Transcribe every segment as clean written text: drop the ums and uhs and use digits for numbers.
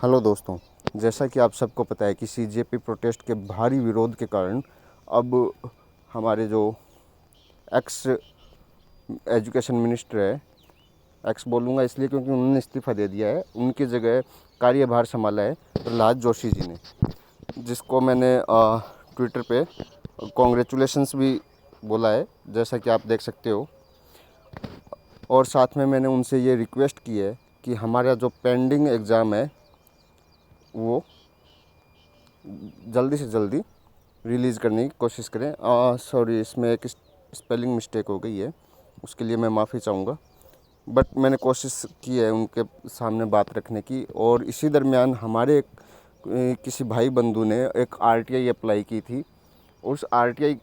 Hello दोस्तों, जैसा कि आप सबको पता है कि सीजेपी प्रोटेस्ट के भारी विरोध के कारण अब हमारे जो एक्स एजुकेशन मिनिस्टर है, एक्स बोलूँगा इसलिए क्योंकि उन्होंने इस्तीफ़ा दे दिया है, उनकी जगह कार्यभार संभाला है प्रहलाद जोशी जी ने, जिसको मैंने ट्विटर पे कॉन्ग्रेचुलेशंस भी बोला है, जैसा कि आप देख सकते हो। और साथ में मैंने उनसे ये रिक्वेस्ट की है कि हमारा जो पेंडिंग एग्ज़ाम है वो जल्दी से जल्दी रिलीज़ करने की कोशिश करें। सॉरी, इसमें एक स्पेलिंग मिस्टेक हो गई है, उसके लिए मैं माफ़ी चाहूँगा, बट मैंने कोशिश की है उनके सामने बात रखने की। और इसी दरमियान हमारे किसी भाई बंधु ने एक आरटीआई अप्लाई की थी, उस आरटीआई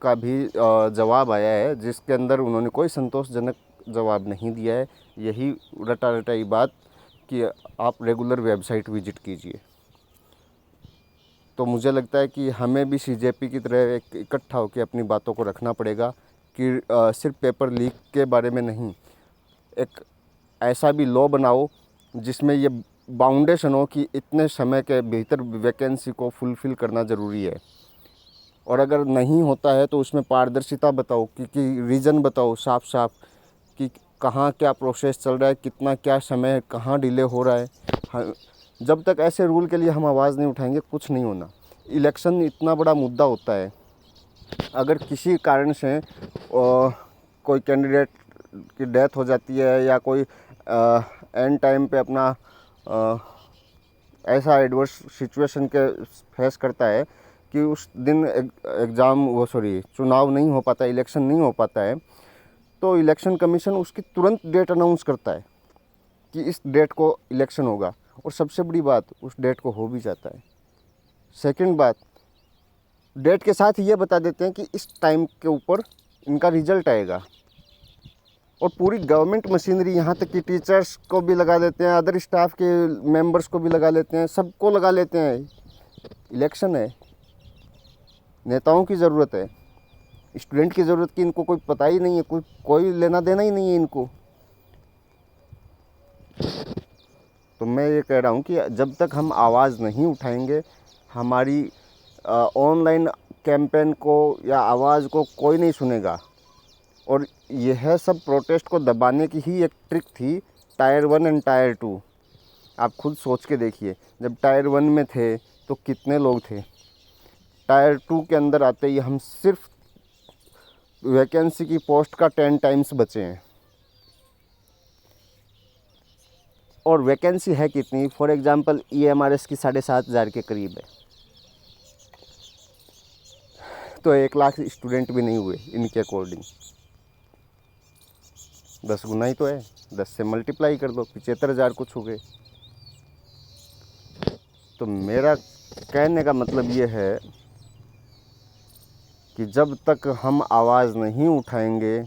का भी जवाब आया है, जिसके अंदर उन्होंने कोई संतोषजनक जवाब नहीं दिया है। यही रटा रटाई बात कि आप रेगुलर वेबसाइट विजिट कीजिए। तो मुझे लगता है कि हमें भी सीजेपी की तरह एक इकट्ठा होकर अपनी बातों को रखना पड़ेगा कि सिर्फ पेपर लीक के बारे में नहीं, एक ऐसा भी लॉ बनाओ जिसमें ये बाउंडेशन हो कि इतने समय के भीतर वैकेंसी को फुलफ़िल करना ज़रूरी है। और अगर नहीं होता है तो उसमें पारदर्शिता बताओ कि रीज़न बताओ साफ साफ कि कहाँ क्या प्रोसेस चल रहा है, कितना क्या समय, कहाँ डिले हो रहा है। हाँ, जब तक ऐसे रूल के लिए हम आवाज़ नहीं उठाएंगे कुछ नहीं होना। इलेक्शन इतना बड़ा मुद्दा होता है, अगर किसी कारण से कोई कैंडिडेट की डेथ हो जाती है या कोई एंड टाइम पे अपना ऐसा एडवर्स सिचुएशन के फेस करता है कि उस दिन चुनाव नहीं हो पाता, इलेक्शन नहीं हो पाता है, तो इलेक्शन कमीशन उसकी तुरंत डेट अनाउंस करता है कि इस डेट को इलेक्शन होगा, और सबसे बड़ी बात उस डेट को हो भी जाता है। सेकंड बात, डेट के साथ ये बता देते हैं कि इस टाइम के ऊपर इनका रिजल्ट आएगा, और पूरी गवर्नमेंट मशीनरी यहाँ तक कि टीचर्स को भी लगा लेते हैं, अदर स्टाफ के मेंबर्स को भी लगा लेते हैं, सबको लगा लेते हैं। इलेक्शन है, नेताओं की ज़रूरत है, स्टूडेंट की ज़रूरत की इनको कोई पता ही नहीं है, कोई लेना देना ही नहीं है इनको। तो मैं ये कह रहा हूँ कि जब तक हम आवाज़ नहीं उठाएंगे, हमारी ऑनलाइन कैंपेन को या आवाज़ को कोई नहीं सुनेगा। और यह सब प्रोटेस्ट को दबाने की ही एक ट्रिक थी, टायर 1 एंड टायर 2। आप खुद सोच के देखिए, जब टायर 1 में थे तो कितने लोग थे, टायर 2 के अंदर आते ही हम सिर्फ वैकेंसी की पोस्ट का 10 टाइम्स बचे हैं। और वैकेंसी है कितनी, फॉर एग्ज़ाम्पल EMRS की 7,500 के करीब है, तो 1 लाख स्टूडेंट भी नहीं हुए इनके अकॉर्डिंग। 10 गुना ही तो है, 10 से मल्टीप्लाई कर दो, 75,000 कुछ हो गए। तो मेरा कहने का मतलब ये है कि जब तक हम आवाज़ नहीं उठाएंगे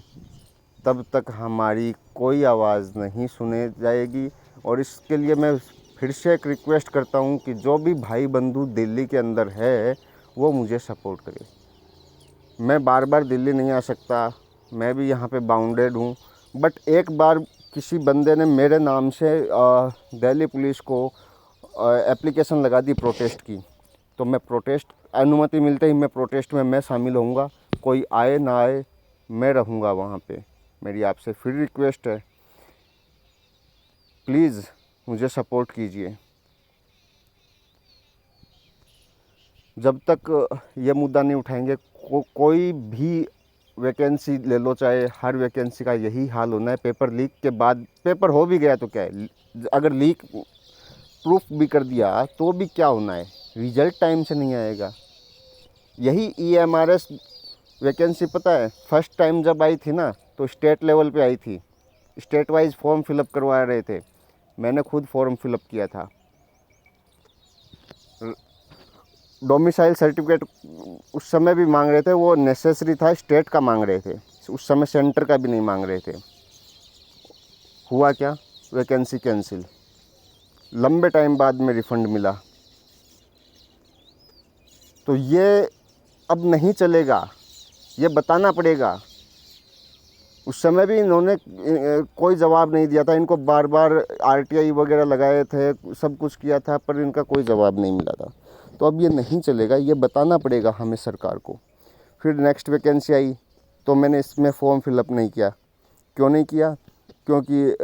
तब तक हमारी कोई आवाज़ नहीं सुने जाएगी। और इसके लिए मैं फिर से एक रिक्वेस्ट करता हूँ कि जो भी भाई बंधु दिल्ली के अंदर है वो मुझे सपोर्ट करे। मैं बार बार दिल्ली नहीं आ सकता, मैं भी यहाँ पे बाउंडेड हूँ, बट एक बार किसी बंदे ने मेरे नाम से दिल्ली पुलिस को एप्लीकेशन लगा दी प्रोटेस्ट की, तो मैं प्रोटेस्ट अनुमति मिलते ही मैं प्रोटेस्ट में मैं शामिल होऊंगा। कोई आए ना आए मैं रहूँगा वहाँ पे। मेरी आपसे फिर रिक्वेस्ट है, प्लीज़ मुझे सपोर्ट कीजिए। जब तक ये मुद्दा नहीं उठाएंगे कोई भी वैकेंसी ले लो, चाहे हर वैकेंसी का यही हाल होना है। पेपर लीक के बाद, पेपर हो भी गया तो क्या है, अगर लीक प्रूफ भी कर दिया तो भी क्या होना है, रिजल्ट टाइम से नहीं आएगा। यही EMRS वैकेंसी पता है फर्स्ट टाइम जब आई थी ना तो स्टेट लेवल पे आई थी, स्टेट वाइज फॉर्म फिलअप करवा रहे थे, मैंने खुद फॉर्म फिलअप किया था। डोमिसाइल सर्टिफिकेट उस समय भी मांग रहे थे, वो नेसेसरी था, स्टेट का मांग रहे थे, उस समय सेंटर का भी नहीं मांग रहे थे। हुआ क्या, वैकेंसी कैंसिल, लंबे टाइम बाद में रिफ़ंड मिला। तो ये अब नहीं चलेगा, ये बताना पड़ेगा। उस समय भी इन्होंने कोई जवाब नहीं दिया था। इनको बार बार आरटीआई वगैरह लगाए थे, सब कुछ किया था, पर इनका कोई जवाब नहीं मिला था। तो अब ये नहीं चलेगा, ये बताना पड़ेगा हमें सरकार को। फिर नेक्स्ट वैकेंसी आई तो मैंने इसमें फॉर्म फिलअप नहीं किया। क्यों नहीं किया? क्योंकि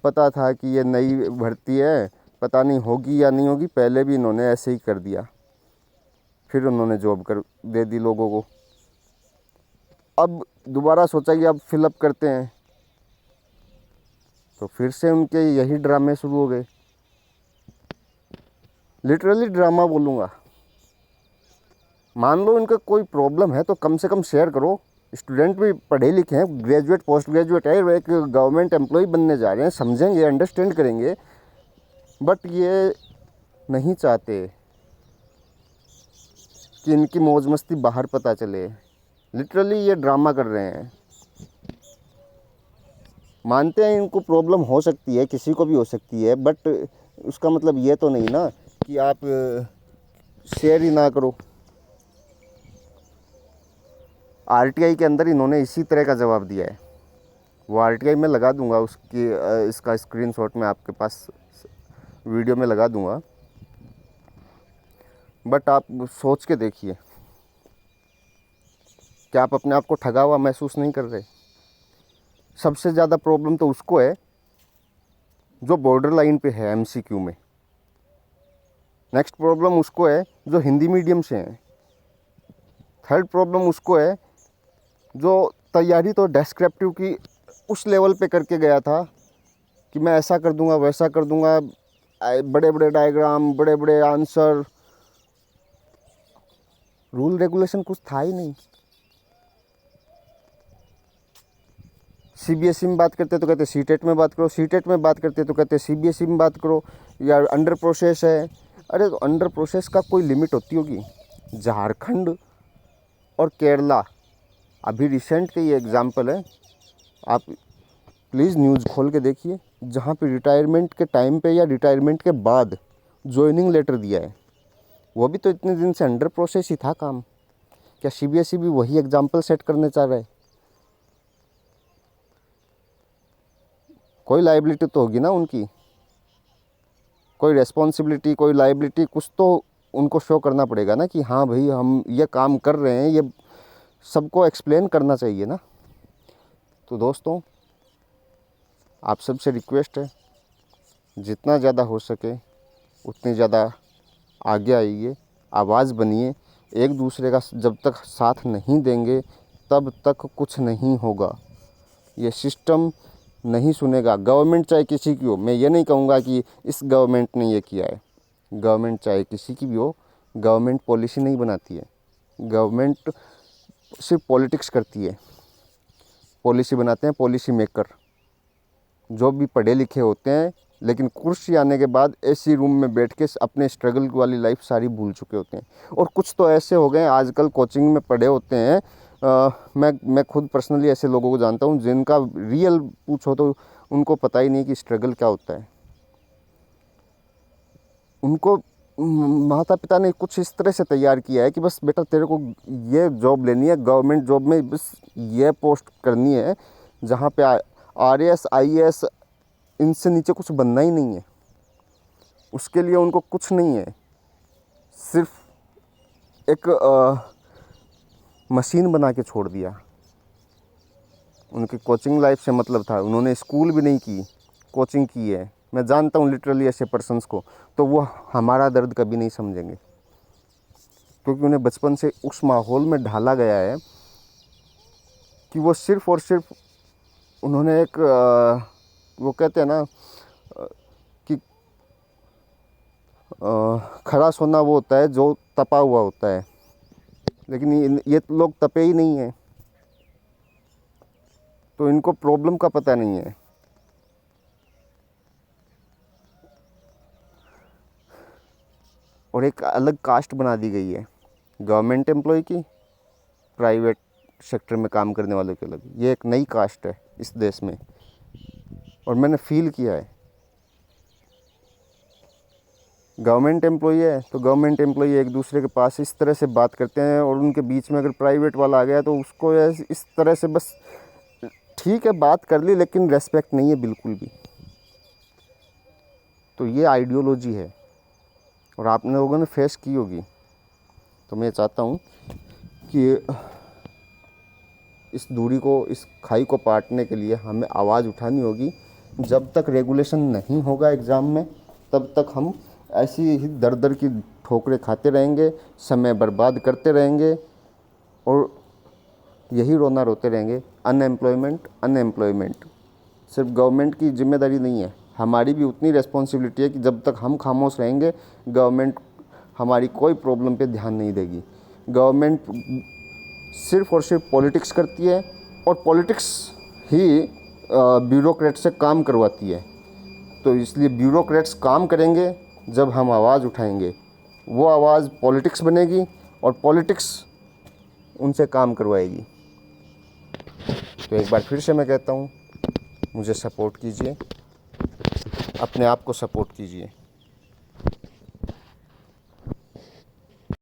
पता था कि ये नई भर्ती है, पता नहीं होगी या नहीं होगी। पहले भी इन्होंने ऐसे ही कर दिया, फिर उन्होंने जॉब कर दे दी लोगों को। अब दोबारा सोचा कि अब फिलअप करते हैं, तो फिर से उनके यही ड्रामे शुरू हो गए। लिटरली ड्रामा बोलूँगा। मान लो इनका कोई प्रॉब्लम है तो कम से कम शेयर करो। स्टूडेंट भी पढ़े लिखे हैं, ग्रेजुएट पोस्ट ग्रेजुएट है, एक गवर्नमेंट एम्प्लॉय बनने जा रहे हैं, समझेंगे, अंडरस्टैंड करेंगे। बट ये नहीं चाहते कि इनकी मौज मस्ती बाहर पता चले। लिटरली ये ड्रामा कर रहे हैं। मानते हैं इनको प्रॉब्लम हो सकती है, किसी को भी हो सकती है, बट उसका मतलब ये तो नहीं ना कि आप शेयर ही ना करो। आरटीआई के अंदर इन्होंने इसी तरह का जवाब दिया है। वो आरटीआई में लगा दूंगा, उसकी इसका स्क्रीनशॉट मैं आपके पास वीडियो में लगा दूंगा। बट आप सोच के देखिए, क्या आप अपने आप को ठगा हुआ महसूस नहीं कर रहे? सबसे ज़्यादा प्रॉब्लम तो उसको है जो बॉर्डर लाइन पे है एमसीक्यू में। नेक्स्ट प्रॉब्लम उसको है जो हिंदी मीडियम से हैं। थर्ड प्रॉब्लम उसको है जो तैयारी तो डेस्क्रिप्टिव की उस लेवल पे करके गया था कि मैं ऐसा कर दूंगा, वैसा कर दूंगा, बड़े बड़े डायग्राम, बड़े बड़े आंसर। रूल रेगुलेशन कुछ था ही नहीं। सीबीएसई में बात करते तो कहते सीटेट में बात करो, सीटेट में बात करते तो कहते सीबीएसई में बात करो, या अंडर प्रोसेस है। अरे तो अंडर प्रोसेस का कोई लिमिट होती होगी? झारखंड और केरला अभी रिसेंट के ये एग्जाम्पल है। आप प्लीज़ न्यूज़ खोल के देखिए, जहाँ पे रिटायरमेंट के टाइम पे या रिटायरमेंट के बाद ज्वाइनिंग लेटर दिया है, वो भी तो इतने दिन से अंडर प्रोसेस ही था काम। क्या सीबीएसई भी वही एग्जाम्पल सेट करने चाह रहा है? कोई लायबिलिटी तो होगी ना उनकी, कोई रेस्पॉन्सिबिलिटी, कोई लायबिलिटी, कुछ तो उनको शो करना पड़ेगा ना कि हाँ भाई हम ये काम कर रहे हैं। ये सबको एक्सप्लेन करना चाहिए ना। तो दोस्तों, आप सबसे रिक्वेस्ट है, जितना ज़्यादा हो सके उतनी ज़्यादा आगे आइए, आवाज़ बनिए। एक दूसरे का जब तक साथ नहीं देंगे तब तक कुछ नहीं होगा। ये सिस्टम नहीं सुनेगा। गवर्नमेंट चाहे किसी की हो, मैं ये नहीं कहूँगा कि इस गवर्नमेंट ने ये किया है। गवर्नमेंट चाहे किसी की भी हो, गवर्नमेंट पॉलिसी नहीं बनाती है। गवर्नमेंट सिर्फ पॉलिटिक्स करती है। पॉलिसी बनाते हैं पॉलिसी मेकर, जो भी पढ़े लिखे होते हैं, लेकिन कुर्सी आने के बाद एसी रूम में बैठ के अपने स्ट्रगल वाली लाइफ सारी भूल चुके होते हैं। और कुछ तो ऐसे हो गए आजकल कोचिंग में पढ़े होते हैं। मैं खुद पर्सनली ऐसे लोगों को जानता हूँ जिनका रियल पूछो तो उनको पता ही नहीं कि स्ट्रगल क्या होता है। उनको माता पिता ने कुछ इस तरह से तैयार किया है कि बस बेटा तेरे को ये जॉब लेनी है, गवर्नमेंट जॉब में बस ये पोस्ट करनी है जहाँ पे आरएएस आईएएस इनसे नीचे कुछ बनना ही नहीं है। उसके लिए उनको कुछ नहीं है, सिर्फ एक मशीन बना के छोड़ दिया। उनकी कोचिंग लाइफ से मतलब था, उन्होंने स्कूल भी नहीं की, कोचिंग की है। मैं जानता हूँ लिटरली ऐसे पर्सन्स को, तो वो हमारा दर्द कभी नहीं समझेंगे, क्योंकि उन्हें बचपन से उस माहौल में ढाला गया है कि वो सिर्फ़ और सिर्फ उन्होंने एक वो कहते हैं ना कि खड़ा सोना वो होता है जो तपा हुआ होता है, लेकिन ये लोग तपे ही नहीं हैं, तो इनको प्रॉब्लम का पता नहीं है। और एक अलग कास्ट बना दी गई है गवर्नमेंट एम्प्लॉय की, प्राइवेट सेक्टर में काम करने वालों की अलग। ये एक नई कास्ट है इस देश में, और मैंने फील किया है। गवर्नमेंट एम्प्लॉय है तो गवर्नमेंट एम्प्लॉय एक दूसरे के पास इस तरह से बात करते हैं, और उनके बीच में अगर प्राइवेट वाला आ गया तो उसको इस तरह से बस ठीक है बात कर ली, लेकिन रेस्पेक्ट नहीं है बिल्कुल भी। तो ये आइडियोलॉजी है और आप लोगों ने फेस की होगी। तो मैं चाहता हूँ कि इस दूरी को, इस खाई को पाटने के लिए हमें आवाज़ उठानी होगी। जब तक रेगुलेशन नहीं होगा एग्ज़ाम में, तब तक हम ऐसी ही दर दर की ठोकरें खाते रहेंगे, समय बर्बाद करते रहेंगे और यही रोना रोते रहेंगे। अनएम्प्लॉयमेंट अनएम्प्लॉयमेंट सिर्फ गवर्नमेंट की जिम्मेदारी नहीं है, हमारी भी उतनी रिस्पॉन्सिबिलिटी है कि जब तक हम खामोश रहेंगे, गवर्नमेंट हमारी कोई प्रॉब्लम पे ध्यान नहीं देगी। गवर्नमेंट सिर्फ और सिर्फ पॉलिटिक्स करती है और पॉलिटिक्स ही ब्यूरोक्रेट से काम करवाती है। तो इसलिए ब्यूरोक्रेट्स काम करेंगे जब हम आवाज़ उठाएंगे, वो आवाज़ पॉलिटिक्स बनेगी और पॉलिटिक्स उनसे काम करवाएगी। तो एक बार फिर से मैं कहता हूँ, मुझे सपोर्ट कीजिए, अपने आप को सपोर्ट कीजिए।